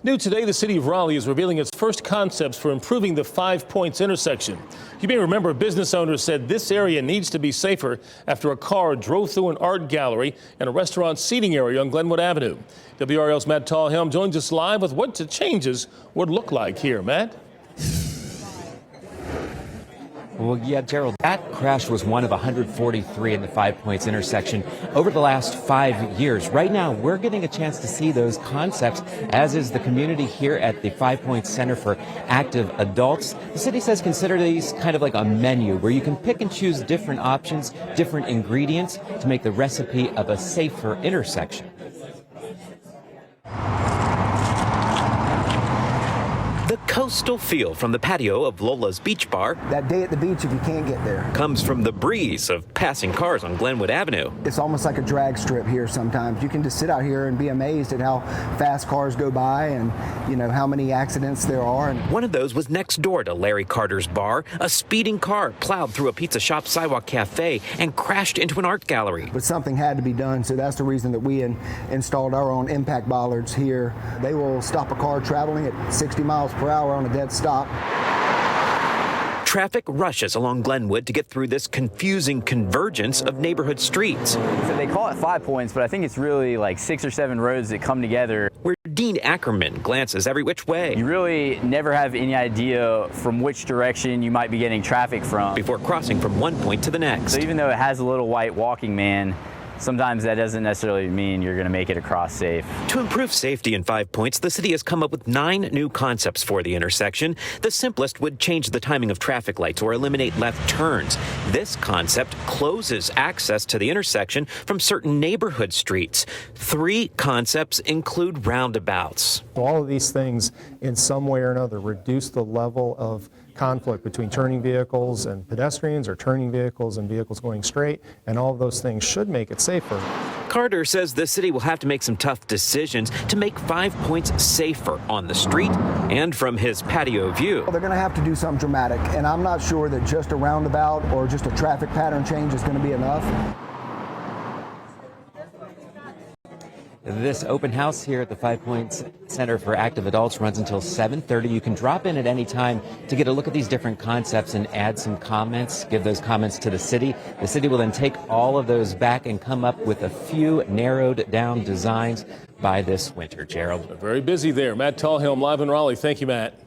New today, the city of Raleigh is revealing its first concepts for improving the 5 Points intersection. You may remember business owners said this area needs to be safer after a car drove through an art gallery and a restaurant seating area on Glenwood Avenue. WRAL's Matt Tallhelm joins us live with what the changes would look like here. Matt? Well, yeah, Gerald, that crash was one of 143 in the 5 Points intersection over the last 5 years. Right now, we're getting a chance to see those concepts, as is the community here at the 5 Points Center for Active Adults. The city says consider these kind of like a menu where you can pick and choose different options, different ingredients to make the recipe of a safer intersection. The coastal feel from the patio of Lola's beach bar. That day at the beach, if you can't get there, comes from the breeze of passing cars on Glenwood Avenue. It's almost like a drag strip here sometimes. You can just sit out here and be amazed at how fast cars go by and, you know, how many accidents there are. One of those was next door to Larry Carter's bar. A speeding car plowed through a pizza shop sidewalk cafe and crashed into an art gallery. But something had to be done, so that's the reason that we installed our own impact bollards here. They will stop a car traveling at 60 miles per hour on a dead stop. Traffic rushes along Glenwood to get through this confusing convergence of neighborhood streets. So they call it 5 Points, but I think it's really like 6 or 7 roads that come together. Where Dean Ackerman glances every which way. You really never have any idea from which direction you might be getting traffic from before crossing from one point to the next. So even though it has a little white walking man, sometimes that doesn't necessarily mean you're going to make it across safe. To improve safety in 5 Points, the city has come up with 9 new concepts for the intersection. The simplest would change the timing of traffic lights or eliminate left turns. This concept closes access to the intersection from certain neighborhood streets. 3 concepts include roundabouts. All of these things, in some way or another, reduce the level of conflict between turning vehicles and pedestrians, or turning vehicles and vehicles going straight, and all of those things should make it safer. Carter says the city will have to make some tough decisions to make 5 Points safer on the street and from his patio view. Well, they're going to have to do something dramatic, and I'm not sure that just a roundabout or just a traffic pattern change is going to be enough. This open house here at the 5 Points Center for Active Adults runs until 7:30. You can drop in at any time to get a look at these different concepts and add some comments, give those comments to the city. The city will then take all of those back and come up with a few narrowed down designs by this winter. Gerald. Very busy there. Matt Tallhelm live in Raleigh. Thank you, Matt.